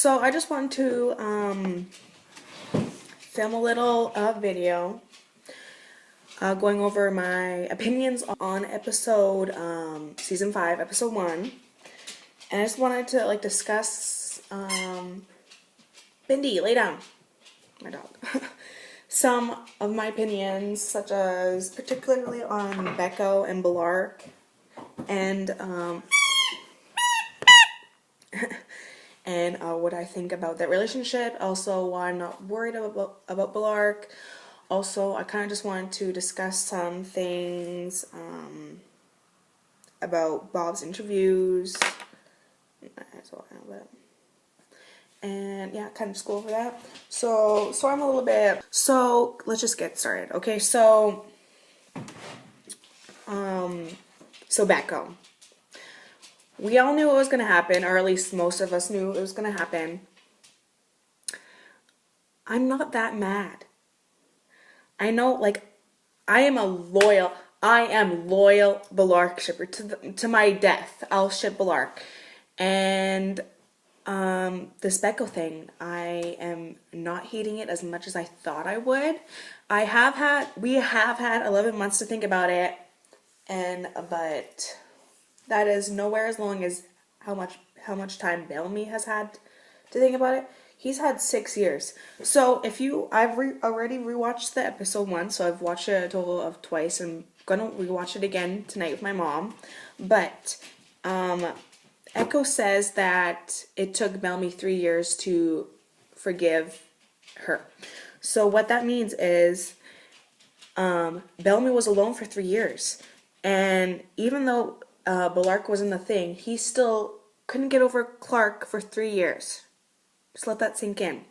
So I just want to film a little video going over my opinions on episode season 5, episode 1. And I just wanted to discuss Bindi, lay down, my dog. Some of my opinions, such as particularly on Becho and Bellarke, and what I think about that relationship. Also, why I'm not worried about Bellarke. Also, I kind of just wanted to discuss some things about Bob's interviews. And yeah, kind of just go over that. So I'm a little bit. So let's just get started. Okay, so Becho. We all knew it was gonna happen, or at least most of us knew it was gonna happen. I'm not that mad. I know, I am loyal Bellarke shipper to my death. I'll ship Bellarke. And this Becho thing, I am not hating it as much as I thought I would. We have had 11 months to think about it, but that is nowhere as long as how much time Bellamy has had to think about it. He's had 6 years. So I've already rewatched the episode 1, so I've watched it a total of twice. I'm gonna rewatch it again tonight with my mom. But Echo says that it took Bellamy 3 years to forgive her. So what that means is Bellamy was alone for 3 years. And even though Bellarke was in the thing, he still couldn't get over Clark for 3 years. Just let that sink in.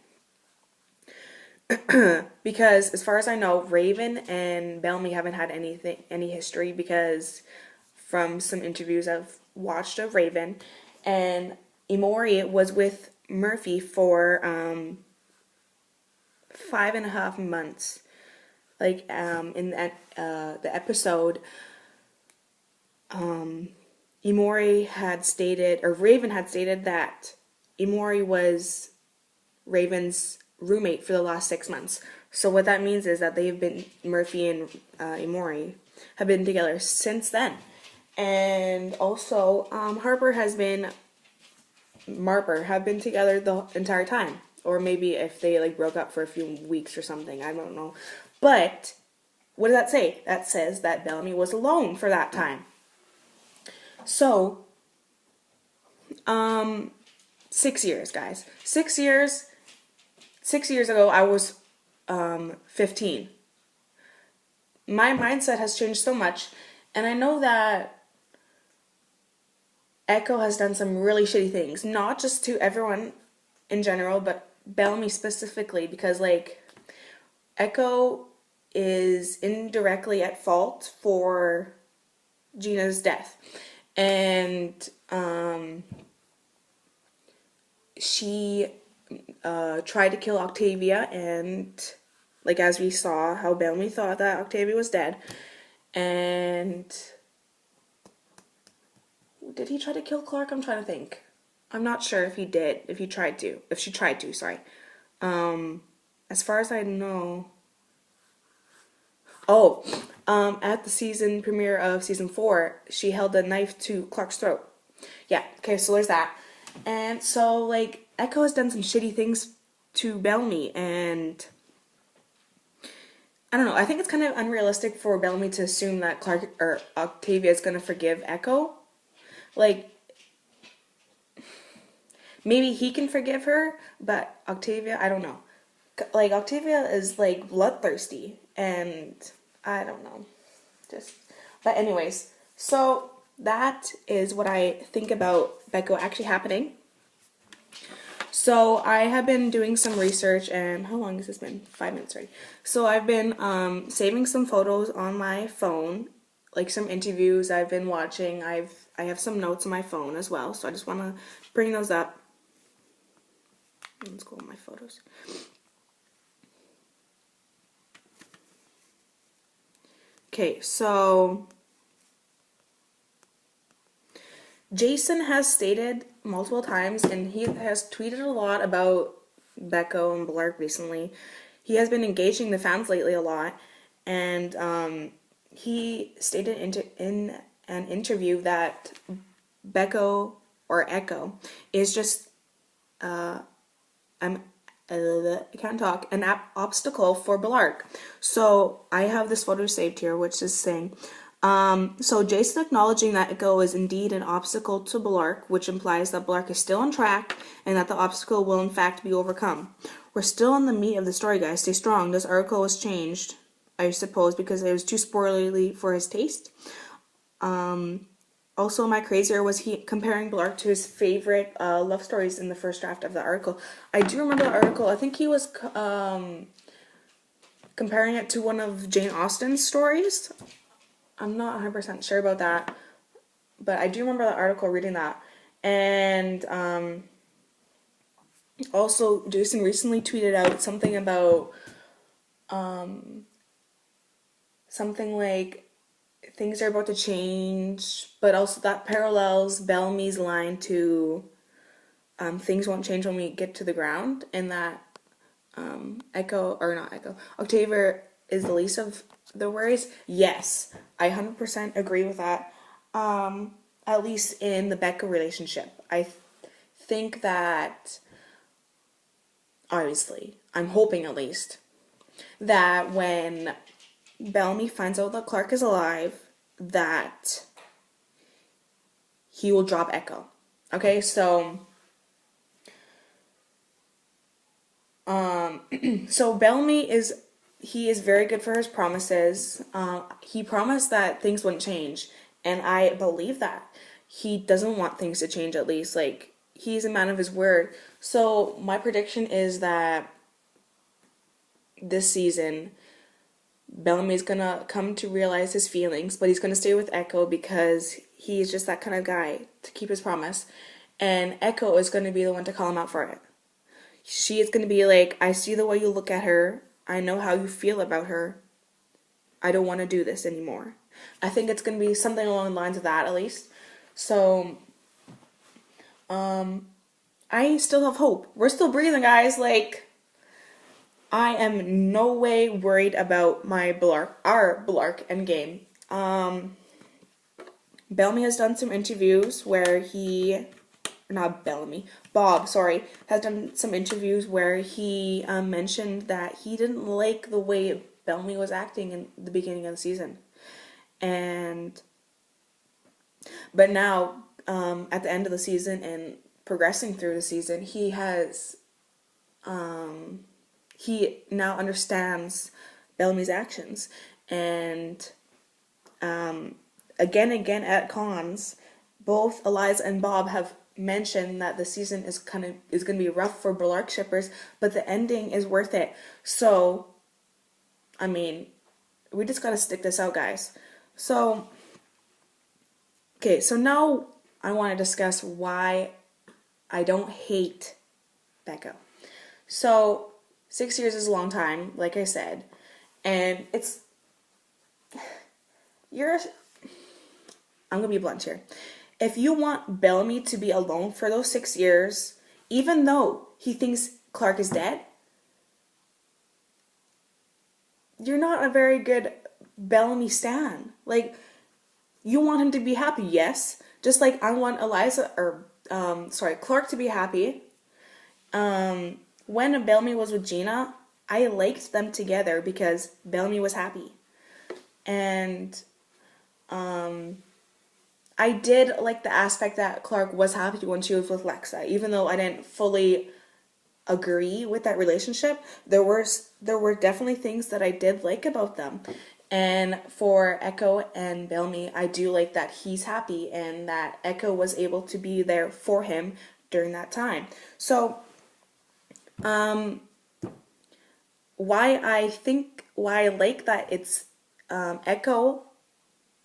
Because as far as I know, Raven and Bellamy haven't had any history, because from some interviews I've watched of Raven, and Emori was with Murphy for 5.5 months. In the episode, Emori had stated, or Raven had stated, that Emori was Raven's roommate for the last 6 months. So what that means is that Murphy and Emori have been together since then. And also, Marper have been together the entire time. Or maybe if they broke up for a few weeks or something, I don't know. But what does that say? That says that Bellamy was alone for that time. So, 6 years, guys. 6 years. 6 years ago, I was 15. My mindset has changed so much, and I know that Echo has done some really shitty things, not just to everyone in general, but Bellamy specifically, because Echo is indirectly at fault for Gina's death, and she tried to kill Octavia, and as we saw, how Bellamy thought that Octavia was dead. And did he try to kill Clark? I'm trying to think. I'm not sure if he did, if she tried to, sorry. As far as I know, at the season premiere of season 4, she held a knife to Clark's throat. Yeah, okay, so there's that. And so, Echo has done some shitty things to Bellamy, and I don't know, I think it's kind of unrealistic for Bellamy to assume that Clark or Octavia is gonna forgive Echo. Maybe he can forgive her, but Octavia, I don't know. Octavia is bloodthirsty, and I don't know. But anyways, so that is what I think about Becho actually happening. So I have been doing some research, and how long has this been? 5 minutes already. So I've been saving some photos on my phone, some interviews I've been watching. I have some notes on my phone as well, so I just want to bring those up. Let's go on my photos. Okay, so Jason has stated multiple times, and he has tweeted a lot about Becho and Bellarke recently. He has been engaging the fans lately a lot, and he stated in an interview that Becho or Echo is just I'm I can't talk an obstacle for Bellarke. So I have this photo saved here, which is saying, so Jason acknowledging that Echo is indeed an obstacle to Bellarke, which implies that Bellarke is still on track and that the obstacle will in fact be overcome. We're still on the meat of the story, guys. Stay strong. This article was changed, I suppose, because it was too spoilerly for his taste. Also, my crazier was he comparing Bellarke to his favorite love stories in the first draft of the article. I do remember the article. I think he was comparing it to one of Jane Austen's stories. I'm not 100% sure about that, but I do remember the article, reading that. And also, Jason recently tweeted out something about something like things are about to change, but also that parallels Bellamy's line to things won't change when we get to the ground, and that Octavia is the least of the worries. Yes, I 100% agree with that. At least in the Becho relationship. I think that, obviously, I'm hoping at least, that when Bellamy finds out that Clark is alive, that he will drop Echo. Okay, so so Bellamy is very good for his promises. He promised that things wouldn't change, and I believe that. He doesn't want things to change, at least. Like, he's a man of his word. So my prediction is that this season, Bellamy's gonna come to realize his feelings, but he's gonna stay with Echo because he's just that kind of guy to keep his promise. And Echo is gonna be the one to call him out for it. She is gonna be like, I see the way you look at her. I know how you feel about her. I don't want to do this anymore. I think it's gonna be something along the lines of that, at least. So, I still have hope. We're still breathing, guys. Like, I am no way worried about our Bellarke endgame. Bellamy has done some interviews where Bob, sorry, has done some interviews where he mentioned that he didn't like the way Bellamy was acting in the beginning of the season. But now, at the end of the season and progressing through the season, he now understands Bellamy's actions. And again at cons, both Eliza and Bob have mentioned that the season is going to be rough for Bellarke shippers, but the ending is worth it. So, I mean, we just got to stick this out, guys. So, okay, so now I want to discuss why I don't hate Becho. So, 6 years is a long time, like I said, and I'm going to be blunt here. If you want Bellamy to be alone for those 6 years, even though he thinks Clark is dead, you're not a very good Bellamy stan. Like, you want him to be happy, yes. Just like I want Clark to be happy. When Bellamy was with Gina, I liked them together because Bellamy was happy. And I did like the aspect that Clark was happy when she was with Lexa, even though I didn't fully agree with that relationship. There were definitely things that I did like about them. And for Echo and Bellamy, I do like that he's happy and that Echo was able to be there for him during that time. So, why I like that it's Echo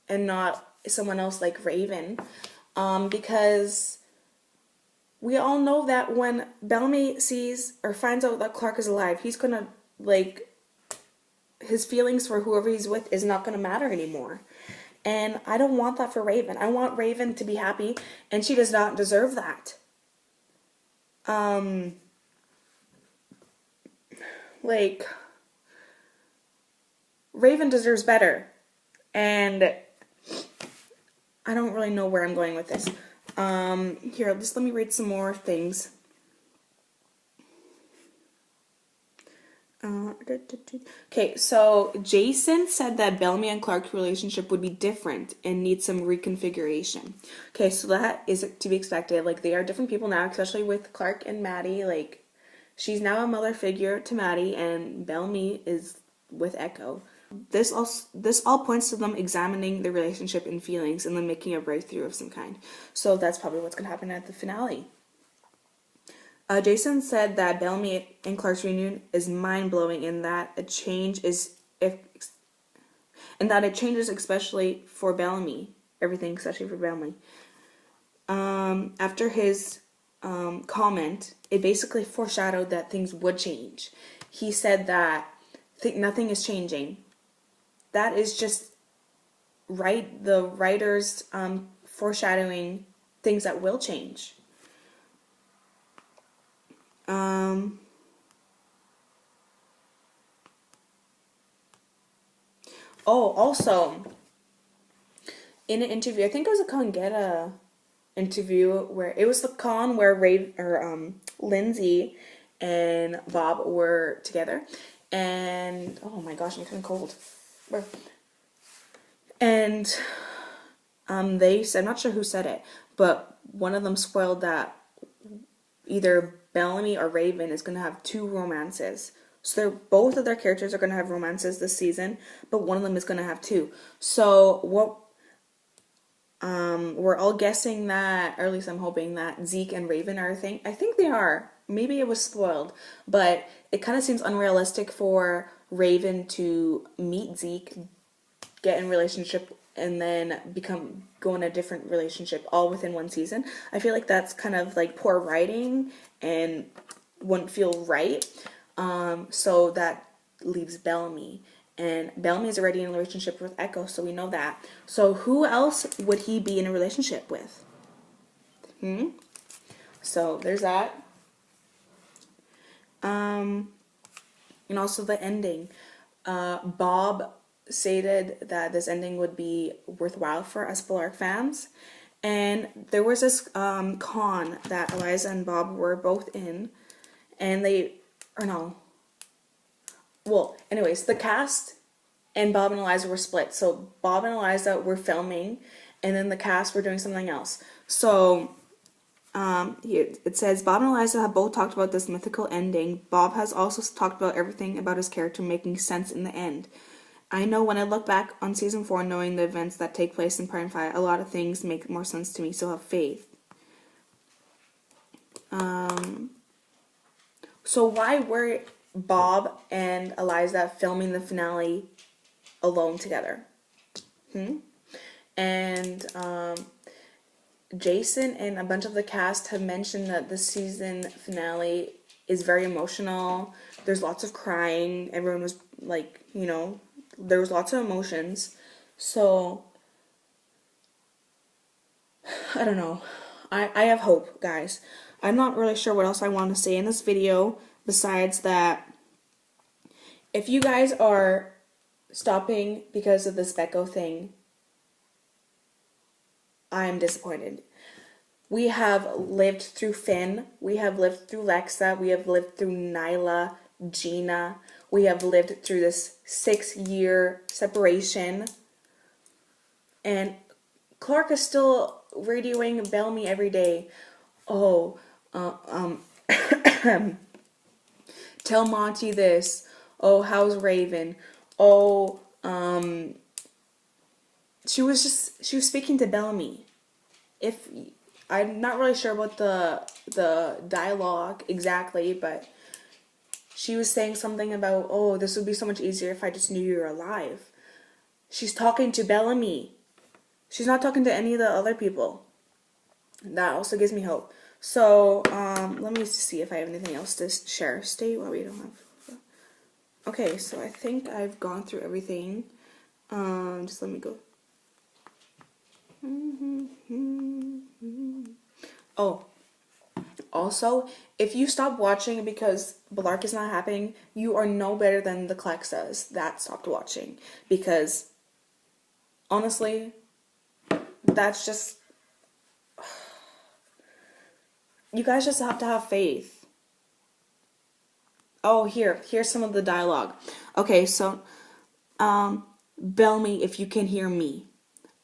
and not someone else like Raven, because we all know that when Bellamy sees or finds out that Clark is alive, he's gonna, like, his feelings for whoever he's with is not gonna matter anymore. And I don't want that for Raven. I want Raven to be happy, and she does not deserve that. Like, Raven deserves better. And I don't really know where I'm going with this. Here, just let me read some more things. Okay, so Jason said that Bellamy and Clark's relationship would be different and need some reconfiguration. Okay, so that is to be expected. Like, they are different people now, especially with Clark and Maddie. Like, she's now a mother figure to Maddie, and Bellamy is with Echo. This all points to them examining their relationship and feelings and then making a breakthrough of some kind. So that's probably what's going to happen at the finale. Jason said that Bellamy and Clark's reunion is mind-blowing and that it changes especially for Bellamy. Everything especially for Bellamy. After his comment, it basically foreshadowed that things would change. He said that nothing is changing. That is just the writers foreshadowing things that will change. Also, in an interview, I think it was a Congetta interview where it was the con where Lindsay and Bob were together, and oh my gosh, I'm kind of cold. And they said, I'm not sure who said it, but one of them spoiled that either Bellamy or Raven is going to have 2 romances. So both of their characters are going to have romances this season, but one of them is going to have 2. So what we're all guessing that, or at least I'm hoping that Zeke and Raven are a thing. I think they are. Maybe it was spoiled, but it kind of seems unrealistic for Raven to meet Zeke, get in a relationship, and then go in a different relationship all within one season. I feel like that's kind of like poor writing and wouldn't feel right. So that leaves Bellamy. And Bellamy is already in a relationship with Echo, so we know that. So who else would he be in a relationship with? So there's that. And also the ending. Bob stated that this ending would be worthwhile for us Bellarke fans. And there was this con that Eliza and Bob were both in. And anyways, the cast and Bob and Eliza were split. So Bob and Eliza were filming, and then the cast were doing something else. So it says, Bob and Eliza have both talked about this mythical ending. Bob has also talked about everything about his character making sense in the end. I know when I look back on season 4, knowing the events that take place in Prime 5, a lot of things make more sense to me, so have faith. So why were Bob and Eliza filming the finale alone together? And Jason and a bunch of the cast have mentioned that the season finale is very emotional. There's lots of crying. Everyone was like, there was lots of emotions. So I don't know. I have hope, guys. I'm not really sure what else I want to say in this video besides that if you guys are stopping because of this Becho thing, I am disappointed. We have lived through Finn. We have lived through Lexa. We have lived through Nyla, Gina. We have lived through this 6-year separation. And Clark is still radioing Bellamy every day. Oh, tell Monty this. Oh, how's Raven? Oh, she was speaking to Bellamy. I'm not really sure about the dialogue exactly, but she was saying something about, oh, this would be so much easier if I just knew you were alive. She's talking to Bellamy. She's not talking to any of the other people. That also gives me hope. So, let me see if I have anything else to share. Stay while we don't have. Okay, so I think I've gone through everything. Just let me go. Oh, also, if you stop watching because Bellarke is not happening, you are no better than the Clexas that stopped watching. Because honestly, that's just, you guys just have to have faith. Oh, here's some of the dialogue. Okay, so, Bell me if you can hear me.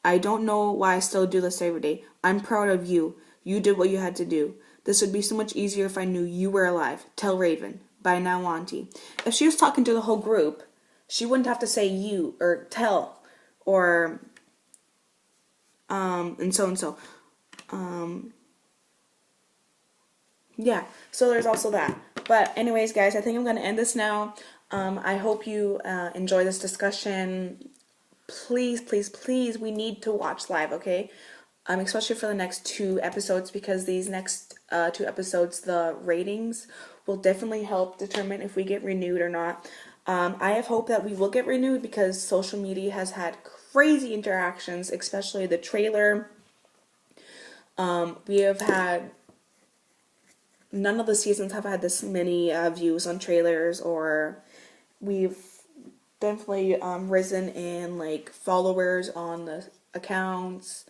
I don't know why I still do this every day. I'm proud of you. You did what you had to do. This would be so much easier if I knew you were alive. Tell Raven. Bye now, Auntie. If she was talking to the whole group, she wouldn't have to say you or tell or and so and so. Yeah, so there's also that. But anyways, guys, I think I'm going to end this now. I hope you enjoy this discussion. Please, please, please, we need to watch live, okay? Especially for the next 2 episodes, because these next 2 episodes, the ratings will definitely help determine if we get renewed or not. I have hope that we will get renewed because social media has had crazy interactions, especially the trailer. We have had, none of the seasons have had this many views on trailers, or we've definitely risen in like followers on the accounts.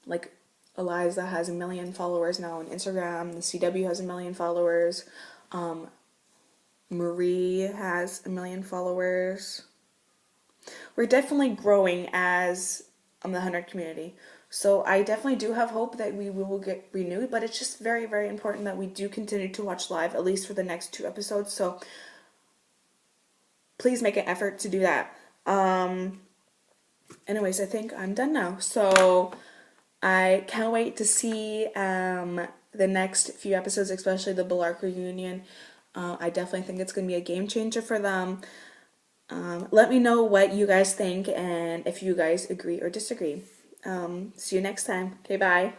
Like Eliza has 1 million followers now on Instagram. The CW has 1 million followers. Marie has 1 million followers. We're definitely growing as the 100 community. So I definitely do have hope that we will get renewed, but it's just very, very important that we do continue to watch live, at least for the next 2 episodes. So please make an effort to do that. Anyways, I think I'm done now. So I can't wait to see the next few episodes, especially the Bellarke reunion. I definitely think it's going to be a game changer for them. Let me know what you guys think and if you guys agree or disagree. See you next time. Okay, bye.